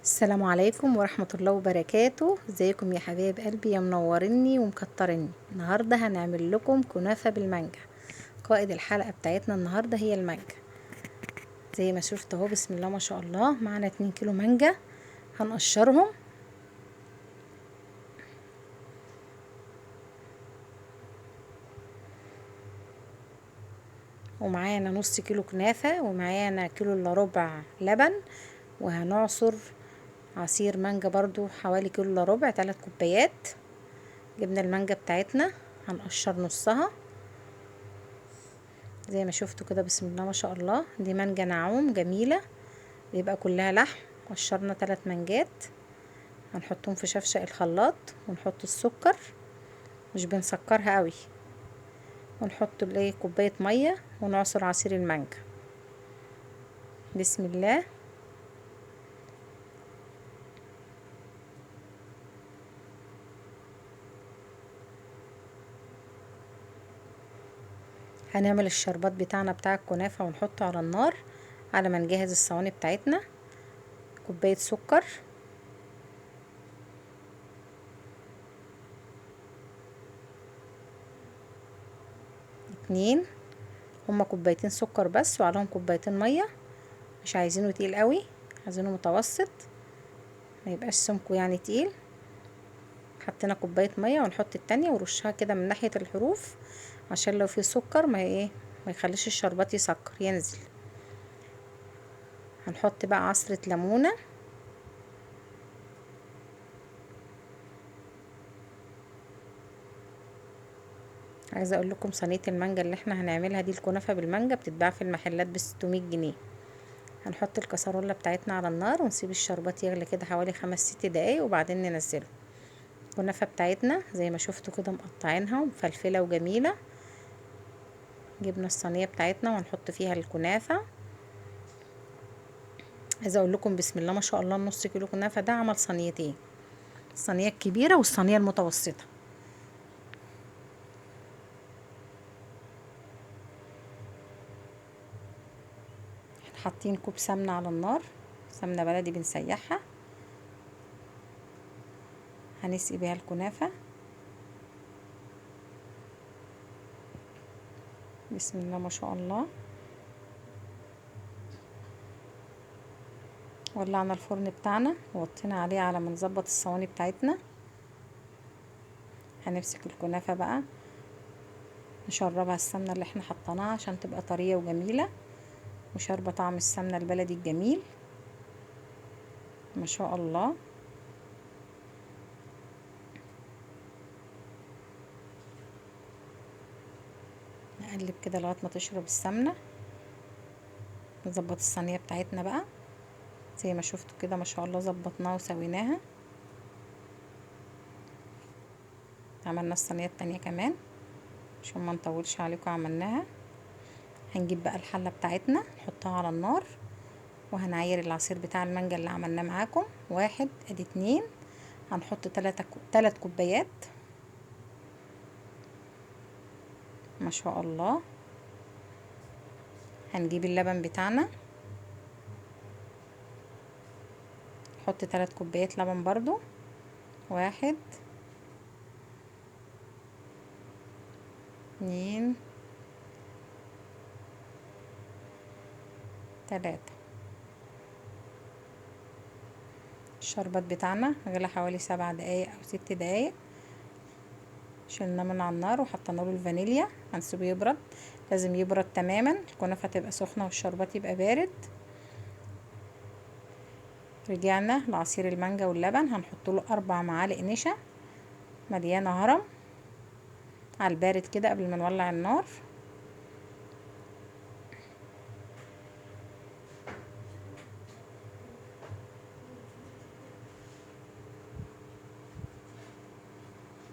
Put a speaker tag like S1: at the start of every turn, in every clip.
S1: السلام عليكم ورحمة الله وبركاته. ازيكم يا حبايب قلبي يا منوريني ومكتريني. النهاردة هنعمل لكم كنافة بالمانجا. قائد الحلقة بتاعتنا النهاردة هي المانجا. زي ما شفت اهو، بسم الله ما شاء الله، معنا 2 كيلو مانجا هنقشرهم، ومعانا نص كيلو كنافة، ومعانا كيلو الا ربع لبن، وهنعصر عصير مانجا برضو حوالي كيلو الا ربع، 3 كوبايات. جبنا المانجا بتاعتنا هنقشر نصها زي ما شفتوا كده، بسم الله ما شاء الله. دي مانجا نعوم جميلة، بيبقى كلها لحم. قشرنا 3 مانجات هنحطهم في شفشق الخلاط، ونحط السكر، مش بنسكرها قوي، ونحط كوباية مية، ونعصر عصير المانجا. بسم الله. هنعمل الشربات بتاعنا بتاع الكنافة ونحطه على النار على ما نجهز الصواني بتاعتنا. كوباية سكر، 2، هما كوبايتين سكر بس، وعليهم كوبايتين مية. مش عايزينه تقيل قوي، عايزينه متوسط، ما يبقاش سمكه يعني تقيل. حطينا كوبايه ميه، ونحط التانية ورشها كده من ناحيه الحروف، عشان لو في سكر ما يخليش الشربات يسكر ينزل. هنحط بقى عصره ليمونه، عايزه اقول لكم صينيه المانجا اللي احنا هنعملها دي، الكنافه بالمانجا، بتتباع في المحلات ب600 جنيه. هنحط الكسرولة بتاعتنا على النار، ونسيب الشربات يغلي كده حوالي 5-6 دقايق، وبعدين ننزله. الكنافه بتاعتنا زي ما شفتوا كده مقطعينها ومفلفله وجميله. جبنا الصينيه بتاعتنا وهنحط فيها الكنافه. عايزه اقول لكم بسم الله ما شاء الله، النص كيلو كنافه ده عمل صينيتين، الصينيه الكبيره والصينيه المتوسطه. احنا حاطين كوب سمنه على النار، سمنه بلدي بنسيحها، هنسقي بيها الكنافه. بسم الله ما شاء الله. ولعنا الفرن بتاعنا ووطينا عليه على ما نظبط الصواني بتاعتنا. هنمسك الكنافه بقى، نشربها السمنه اللي احنا حطيناها عشان تبقى طريه وجميله، وشاربه طعم السمنه البلدي الجميل ما شاء الله. نقلب كده لغايه ما تشرب السمنه. نظبط الصينيه بتاعتنا بقى زي ما شفتوا كده، ما شاء الله ظبطناها وسويناها. عملنا الصينيه التانية كمان عشان ما نطولش عليكم، عملناها. هنجيب بقى الحله بتاعتنا نحطها على النار، وهنعاير العصير بتاع المانجا اللي عملناه معاكم. 1 ادي 2، هنحط 3 كوبايات ما شاء الله. هنجيب اللبن بتاعنا، نحط 3 كوبايات لبن برضو. 1 2 3. الشربات بتاعنا غلى حوالي 7 دقايق او 6 دقايق. شلنا من على النار وحطينا له الفانيليا، هنسيبه يبرد. لازم يبرد تماما، الكنافه تبقى سخنه والشربات يبقى بارد. رجعنا لعصير المانجا واللبن، هنحط له 4 معالق نشا مليانه هرم على البارد كده قبل ما نولع النار.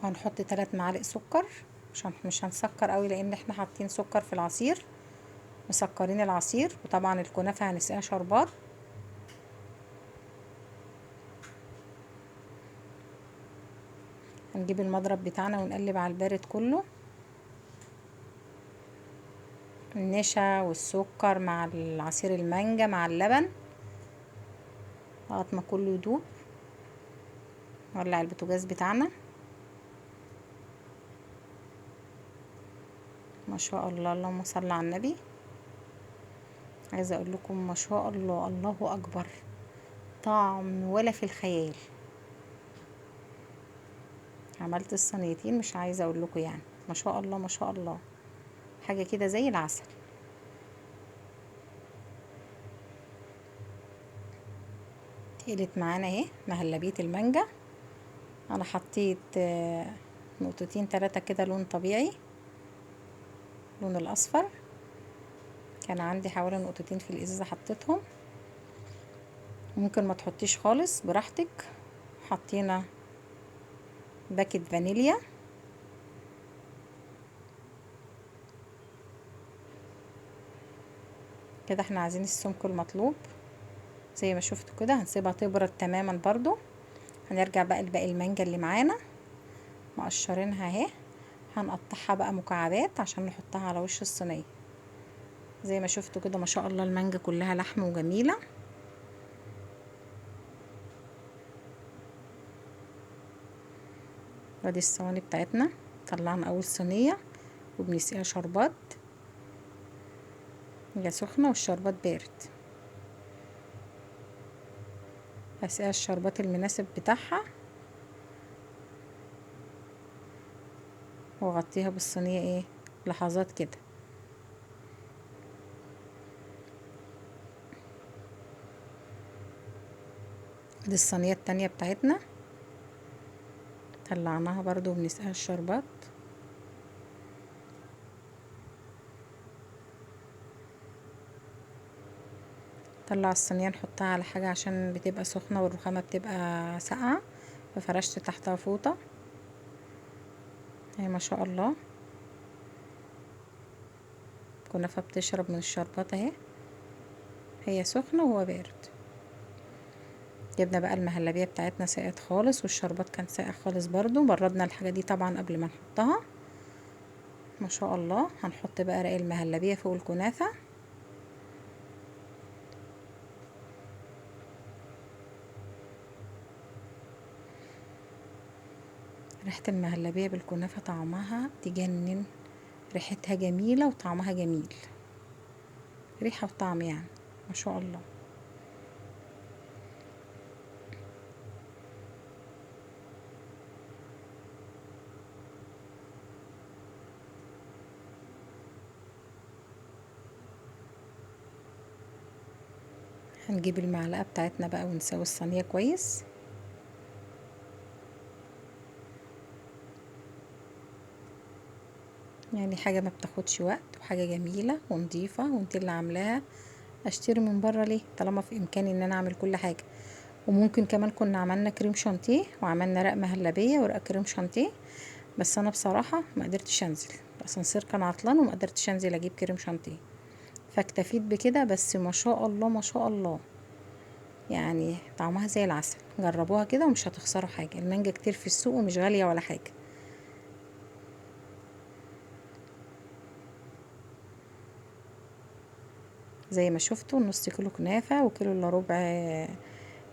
S1: وهنحط 3 معالق سكر، مش هنسكر قوي لان احنا حاطين سكر في العصير، مسكرين العصير. وطبعا الكنافه هنسقيها شربات. هنجيب المضرب بتاعنا ونقلب على البارد كله، النشا والسكر مع العصير المانجا مع اللبن. لغايه ما كله يدوب. نولع البوتاجاز بتاعنا. ما شاء الله، اللهم صل على النبي. عايزه اقول لكم ما شاء الله، الله اكبر، طعم ولا في الخيال. عملت الصينيتين مش عايزه اقول لكم يعني ما شاء الله ما شاء الله، حاجه كده زي العسل. تقلت معانا اهي مهلبيه المانجا. انا حطيت نقطتين 3 كده لون طبيعي، لون الاصفر. كان عندي حوالي نقطتين في الازازه حطيتهم. ممكن ما تحطيش خالص براحتك. حطينا باكت فانيليا. كده احنا عايزين السمك المطلوب زي ما شفتوا كده. هنسيبها تبرد تماما برضو. هنرجع بقى لباقي المانجا اللي معانا مقشرينها اهي. هنقطعها بقى مكعبات عشان نحطها على وش الصينيه. زي ما شفتوا كده ما شاء الله المانجا كلها لحم وجميله. ادي الصواني بتاعتنا. طلعنا اول صينيه وبنسقيها شربات. هي سخنه والشربات بارد. هسقيها الشربات المناسب بتاعها واغطيها بالصينيه ايه لحظات كده. دي الصينيه التانية بتاعتنا. طلعناها برضو وبنسقيها الشربات. طلع الصينيه نحطها على حاجه عشان بتبقى سخنه والرخامه بتبقى ساقعه، ففرشت تحتها فوطه. اهي ما شاء الله الكنافه بتشرب من الشربات اهي. هي سخنه وهو بارد. جبنا بقى المهلبيه بتاعتنا ساقت خالص والشربات كان ساقع خالص برضو. بردنا الحاجه دي طبعا قبل ما نحطها. ما شاء الله. هنحط بقى رق المهلبيه فوق الكنافه. ريحه المهلبيه بالكنافه طعمها تجنن. ريحتها جميله وطعمها جميل. ريحه وطعم يعني ما شاء الله. هنجيب المعلقه بتاعتنا بقى ونسوي الصينيه كويس. يعني حاجه ما بتاخدش وقت وحاجه جميله ونضيفه وانت اللي عاملاها. اشتري من بره ليه طالما في امكاني ان انا اعمل كل حاجه. وممكن كمان كنا عملنا كريم شانتيه وعملنا رق مهلبيه ورق كريم شانتيه. بس انا بصراحه ما قدرتش انزل. الاسانسير كان عطلان وما قدرتش انزل اجيب كريم شانتيه. فاكتفيت بكده. بس ما شاء الله ما شاء الله يعني طعمها زي العسل. جربوها كده ومش هتخسروا حاجه. المانجا كتير في السوق ومش غاليه ولا حاجه. زي ما شفتوا نص كيلو كنافه وكيلو الا ربع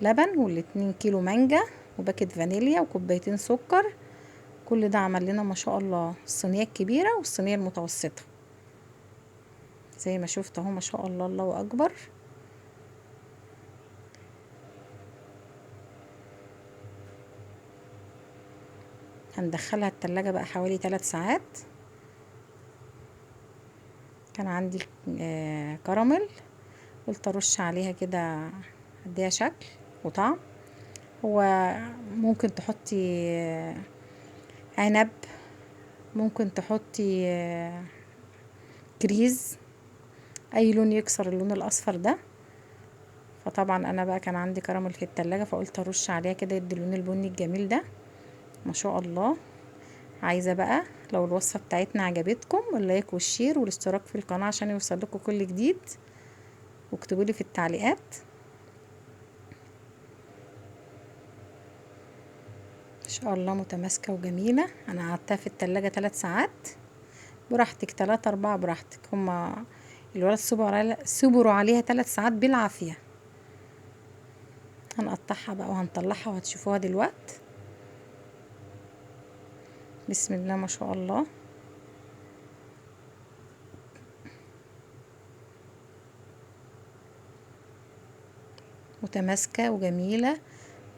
S1: لبن والاتنين كيلو مانجا وباكت فانيليا وكوبايتين سكر. كل ده عمل لنا ما شاء الله الصينيه الكبيره والصينيه المتوسطه. زي ما شفت اهو ما شاء الله الله اكبر. هندخلها التلاجة بقى حوالي 3 ساعات. كان عندي كراميل قلت ارش عليها كده اديها شكل وطعم. هو ممكن تحطي عنب، ممكن تحطي كريز، اي لون يكسر اللون الاصفر ده. فطبعا انا بقى كان عندي كراميل في التلاجة فقلت ارش عليها كده يدي اللون البني الجميل ده. ما شاء الله. عايزه بقى لو الوصفه بتاعتنا عجبتكم اللايك والشير والاشتراك في القناه عشان يوصلكوا كل جديد. واكتبوا لي في التعليقات. ان شاء الله متماسكه وجميله. انا قعدتها في التلاجة 3 ساعات. براحتك 3 4 براحتك. هما الولاد صبروا عليها 3 ساعات بالعافيه. هنقطعها بقى وهنطلعها وهتشوفوها دلوقتي. بسم الله ما شاء الله. متماسكة وجميلة،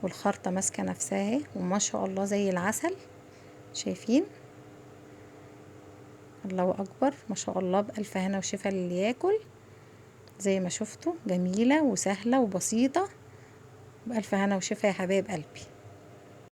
S1: والخرطة ماسكة نفسها اهي، وما شاء الله زي العسل. شايفين؟ الله اكبر ما شاء الله. بألف هنا وشفا للي ياكل. زي ما شفتوا جميلة وسهلة وبسيطة. بألف هنا وشفا يا حبايب قلبي.